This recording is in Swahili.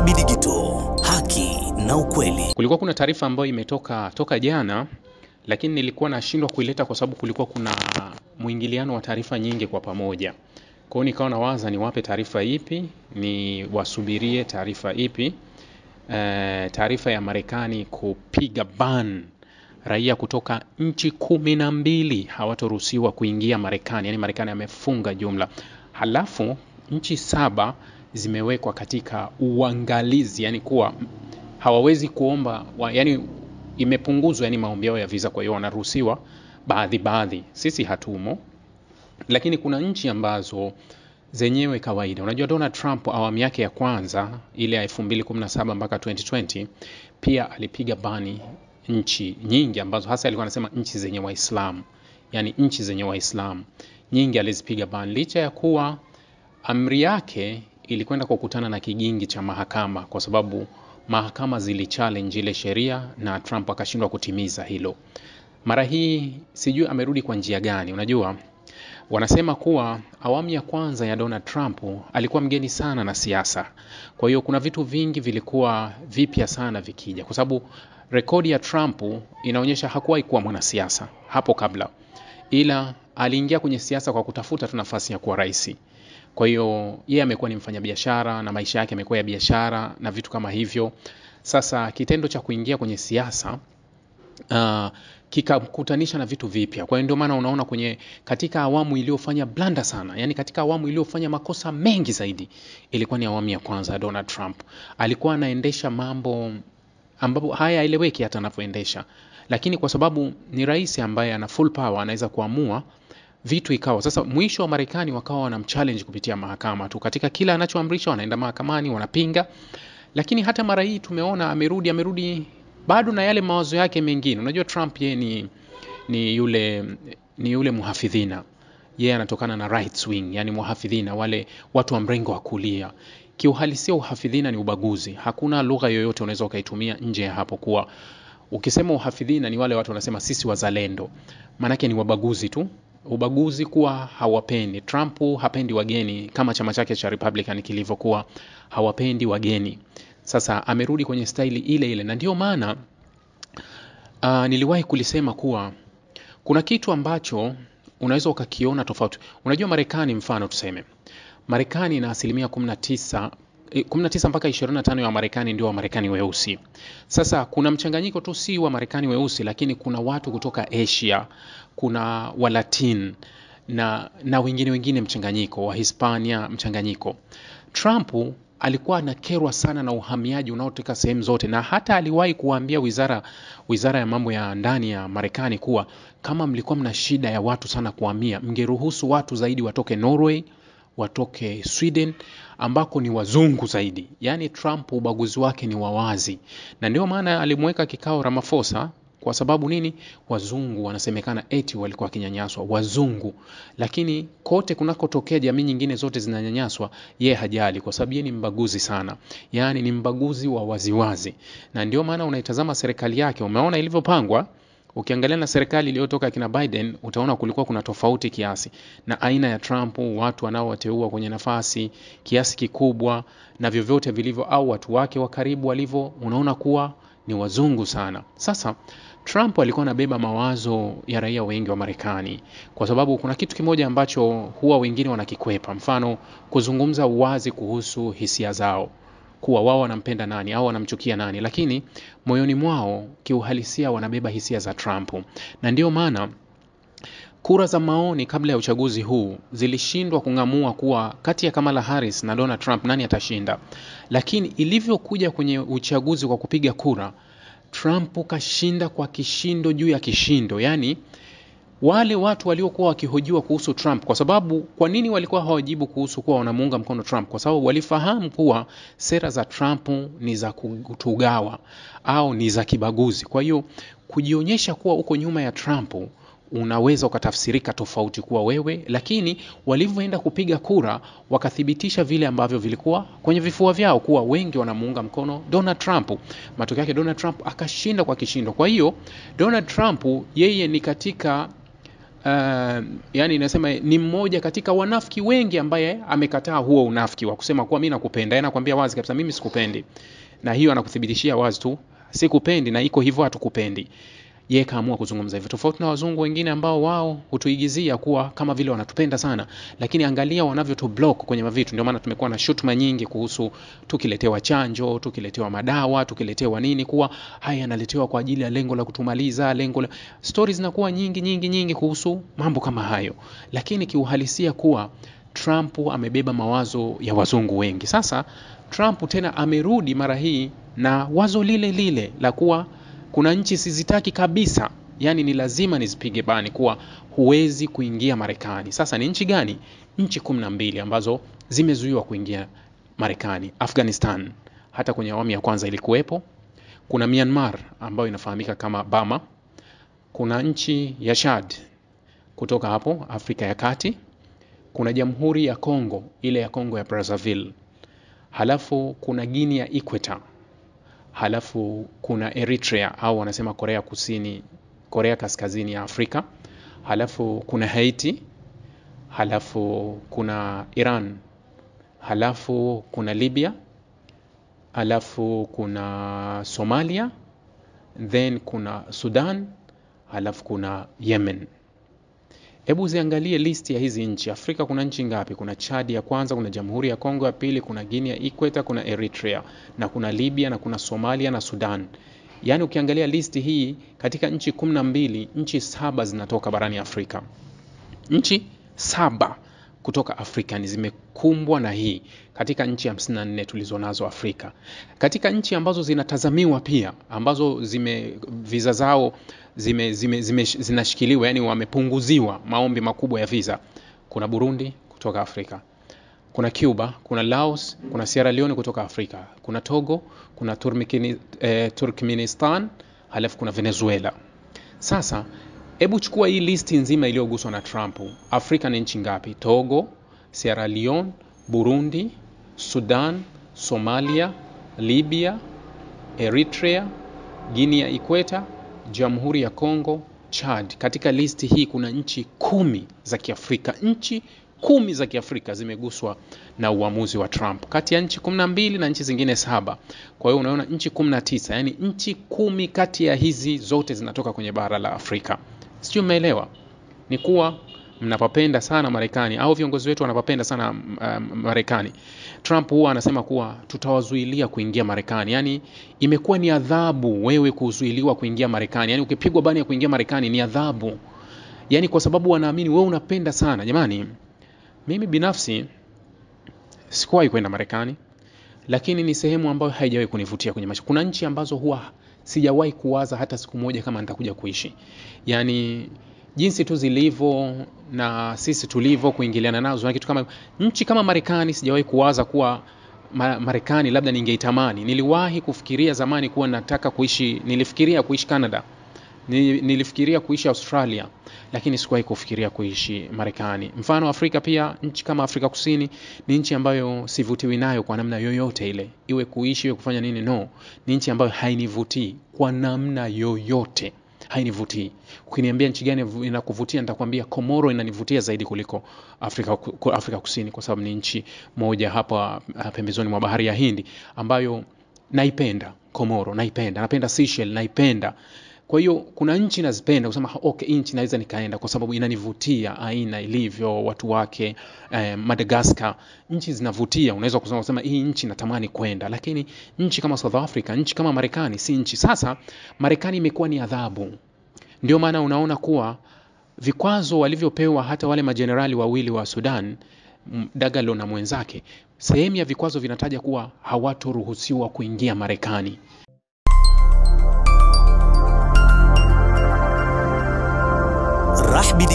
DSB Digital, haki na ukweli. Kulikuwa kuna taarifa ambayo imetoka jana, lakini nilikuwa nashindwa kuileta kwa sababu kulikuwa kuna muingiliano wa taarifa nyingi kwa pamoja. Kwa hiyo nikawa nawaza niwape taarifa ipi, ni wasubirie taarifa ipi. Taarifa ya Marekani kupiga ban raia kutoka nchi 12 hawatoruhusiwa kuingia Marekani. Yaani Marekani amefunga jumla. Halafu nchi 7 zimewekwa katika uangalizi, yani kuwa hawawezi kuomba yani imepunguzwa yani maombi yao ya visa, kwa hiyo wanaruhusiwa baadhi. Sisi hatumo, lakini kuna nchi ambazo zenyewe kawaida. Unajua Donald Trump awamu yake ya kwanza ile ya 2017 mpaka 2020 pia alipiga bani nchi nyingi ambazo hasa alikuwa anasema nchi zenye Waislamu. Yani nchi zenye Waislamu nyingi alizipiga bani, licha ya kuwa amri yake ilikwenda kukutana na kigingi cha mahakama, kwa sababu mahakama zilichallenge ile sheria na Trump akashindwa kutimiza hilo. Mara hii sijui amerudi kwa njia gani. Unajua wanasema kuwa awamu ya kwanza ya Donald Trump alikuwa mgeni sana na siasa. Kwa hiyo kuna vitu vingi vilikuwa vipya sana vikija, kwa sababu rekodi ya Trump inaonyesha hakuwahi kuwa mwanasiasa hapo kabla, ila aliingia kwenye siasa kwa kutafuta tu nafasi ya kuwa rais. Kwa hiyo yeye amekuwa ni mfanyabiashara na maisha yake yamekuwa ya biashara na vitu kama hivyo. Sasa kitendo cha kuingia kwenye siasa kikakutanisha na vitu vipya. Kwa hiyo ndio maana unaona katika awamu iliyofanya blanda sana, yani katika awamu iliyofanya makosa mengi zaidi, ilikuwa ni awamu ya kwanza ya Donald Trump. Alikuwa anaendesha mambo ambapo hayaeleweki hata anapoendesha, lakini kwa sababu ni rais ambaye ana full power, anaweza kuamua vitu ikawa. Sasa mwisho wa Marekani wakawa wanamchallenge kupitia mahakama tu. Katika kila anachoamrisha wanaenda mahakamani wanapinga. Lakini hata mara hii tumeona amerudi bado na yale mawazo yake mengine. Unajua Trump yeye ni yule muhafidhina. Yeye anatokana na right wing, yani muhafidhina, wale watu wa mrengo wa kulia. Kiuhalisia uhafidhina ni ubaguzi. Hakuna lugha yoyote unaweza ukaitumia nje ya hapo, kuwa ukisema uhafidhina ni wale watu wanasema sisi wazalendo. Manake ni wabaguzi tu. Ubaguzi kuwa hawapendi. Trump hapendi wageni kama chama chake cha Republican kilivyokuwa hawapendi wageni. Sasa amerudi kwenye staili ile, na ndio maana niliwahi kulisema kuwa kuna kitu ambacho unaweza ukakiona tofauti. Unajua Marekani, mfano tuseme Marekani na 19% mpaka 25 ya Marekani ndio wa Marekani weusi. Sasa kuna mchanganyiko tu, si wa Marekani weusi, lakini kuna watu kutoka Asia, kuna wa Latin na wengine mchanganyiko, wa Hispania mchanganyiko. Trump alikuwa anakerwa sana na uhamiaji unaotoka sehemu zote, na hata aliwahi kuambia wizara ya mambo ya ndani ya Marekani kuwa kama mlikuwa mna shida ya watu sana kuhamia, mngeruhusu watu zaidi watoke Norway, watoke Sweden ambako ni wazungu zaidi. Yani Trump ubaguzi wake ni wawazi, na ndio maana alimweka kikao Ramaphosa. Kwa sababu nini? Wazungu wanasemekana eti walikuwa kinyanyaswa wazungu, lakini kote kunakotokea jamii nyingine zote zinanyanyaswa, yeye hajali, kwa sababu yeye ni mbaguzi sana. Yani ni mbaguzi wa waziwazi. Na ndio maana unaitazama serikali yake, umeona ilivyopangwa. Ukiangalia na serikali iliyotoka kina Biden, utaona kulikuwa kuna tofauti kiasi na aina ya Trump, watu wanaowateua kwenye nafasi kiasi kikubwa na vyovyote vilivyo, au watu wake wa karibu walivyo, unaona kuwa ni wazungu sana. Sasa Trump alikuwa anabeba mawazo ya raia wengi wa Marekani, kwa sababu kuna kitu kimoja ambacho huwa wengine wanakikwepa, mfano kuzungumza uwazi kuhusu hisia zao, kuwa wao wanampenda nani au wanamchukia nani, lakini moyoni mwao kiuhalisia wanabeba hisia za Trump. Na ndio maana kura za maoni kabla ya uchaguzi huu zilishindwa kungamua kuwa kati ya Kamala Harris na Donald Trump nani atashinda. Lakini ilivyokuja kwenye uchaguzi kwa kupiga kura, Trump kashinda kwa kishindo juu ya kishindo. Yani wale watu waliokuwa wakihojiwa kuhusu Trump, kwa sababu kwa nini walikuwa hawajibu kuhusu kuwa wanamuunga mkono Trump? Kwa sababu walifahamu kuwa sera za Trump ni za kutugawa au ni za kibaguzi. Kwa hiyo kujionyesha kuwa uko nyuma ya Trump unaweza ukatafsirika tofauti kuwa wewe, lakini walivyoenda kupiga kura wakathibitisha vile ambavyo vilikuwa kwenye vifua vyao kuwa wengi wanamuunga mkono Donald Trump. Matokeo yake Donald Trump akashinda kwa kishindo. Kwa hiyo Donald Trump yeye ni katika yani inasema ni mmoja katika wanafiki wengi ambaye amekataa huo unafiki wa kusema kuwa mimi nakupenda. Yeye anakuambia wazi kabisa mimi sikupendi. Na hiyo anakuthibitishia wazi tu sikupendi na iko hivyo hatukupendi. Yeye kaamua kuzungumza hivyo. Tofauti na wazungu wengine ambao wao hutuigizia kuwa kama vile wanatupenda sana, lakini angalia wanavyo tu block kwenye mavitu. Ndio maana tumekuwa na shutuma nyingi kuhusu tukiletewa chanjo, tukiletewa madawa, tukiletewa nini kuwa haya yanaletewa kwa ajili ya lengo la kutumaliza, lengo la stories zinakuwa nyingi kuhusu mambo kama hayo. Lakini kiuhalisia kuwa Trump amebeba mawazo ya wazungu wengi. Sasa Trump tena amerudi mara hii na wazo lile la kuwa kuna nchi sizitaki kabisa, yani ni lazima nizipige bani kuwa huwezi kuingia Marekani. Sasa ni nchi gani? Nchi 12 ambazo zimezuiwa kuingia Marekani. Afghanistan hata kwenye awamu ya kwanza ilikuwepo. Kuna Myanmar ambayo inafahamika kama Burma. Kuna nchi ya Chad kutoka hapo Afrika ya Kati. Kuna Jamhuri ya Kongo, ile ya Kongo ya Brazzaville. Halafu kuna Guinea ya Equator. Halafu kuna Eritrea au wanasema Korea Kusini, Korea Kaskazini ya Afrika. Halafu kuna Haiti. Halafu kuna Iran. Halafu kuna Libya. Halafu kuna Somalia. Then kuna Sudan. Halafu kuna Yemen. Hebu ziangalie listi ya hizi nchi. Afrika kuna nchi ngapi? Kuna Chad ya kwanza, kuna Jamhuri ya Kongo ya pili, kuna Guinea ya Equator, kuna Eritrea, na kuna Libya, na kuna Somalia na Sudan. Yaani ukiangalia listi hii katika nchi 12, nchi 7 zinatoka barani Afrika. Nchi 7 kutoka Afrika ni zimekumbwa na hii katika nchi 54 tulizonazo Afrika. Katika nchi ambazo zinatazamiwa pia, ambazo visa zao zinashikiliwa, yani wamepunguziwa maombi makubwa ya visa. Kuna Burundi kutoka Afrika. Kuna Cuba, kuna Laos, kuna Sierra Leone kutoka Afrika. Kuna Togo, kuna Turkmenistan, halafu kuna Venezuela. Sasa hebu chukua hii listi nzima iliyoguswa na Trump. Afrika ni nchi ngapi? Togo, Sierra Leone, Burundi, Sudan, Somalia, Libya, Eritrea, Guinea ya Equator, Jamhuri ya Kongo, Chad. Katika listi hii kuna nchi 10 za Kiafrika. Nchi 10 za Kiafrika zimeguswa na uamuzi wa Trump. Kati ya nchi 12 na nchi zingine 7. Kwa hiyo unaona nchi 19, yani nchi 10 kati ya hizi zote zinatoka kwenye bara la Afrika. Sio, umeelewa? Ni kuwa mnapapenda sana Marekani au viongozi wetu wanapapenda sana Marekani. Trump huwa anasema kuwa tutawazuilia kuingia Marekani. Yani imekuwa ni adhabu wewe kuzuiliwa kuingia Marekani. Yani ukipigwa bani ya kuingia Marekani ni adhabu. Yani kwa sababu wanaamini wewe unapenda sana. Jamani, mimi binafsi sikuwahi kwenda Marekani, lakini ni sehemu ambayo haijawahi kunivutia kwenye maisha. Kuna nchi ambazo huwa sijawahi kuwaza hata siku moja kama nitakuja kuishi. Yani jinsi tu zilivyo na sisi tulivyo kuingiliana nazo na kitu kama nchi kama Marekani sijawahi kuwaza kuwa Marekani labda ningeitamani. Niliwahi kufikiria zamani kuwa nataka kuishi, nilifikiria kuishi Canada. Nilifikiria kuishi Australia, lakini sikuwahi kufikiria kuishi Marekani. Mfano Afrika pia, nchi kama Afrika Kusini ni nchi ambayo sivutiwi nayo kwa namna yoyote ile. Iwe kuishi, iwe kufanya nini, no. Ni nchi ambayo hainivutii kwa namna yoyote. Hainivutii. Ukiniambia nchi gani inakuvutia, nitakwambia Komoro inanivutia zaidi kuliko Afrika Kusini, kwa sababu ni nchi moja hapa pembezoni mwa bahari ya Hindi ambayo naipenda. Komoro naipenda, napenda Seychelles naipenda. Kwa hiyo kuna nchi nazipenda kusema okay, nchi naweza nikaenda kwa sababu inanivutia, aina ilivyo, watu wake. Madagascar, nchi zinavutia, unaweza kusema hii nchi natamani kwenda. Lakini nchi kama South Africa, nchi kama Marekani si nchi. Sasa Marekani imekuwa ni adhabu. Ndio maana unaona kuwa vikwazo walivyopewa hata wale majenerali wawili wa Sudan, Dagalo na mwenzake, sehemu ya vikwazo vinataja kuwa hawatoruhusiwa kuingia Marekani. Rahby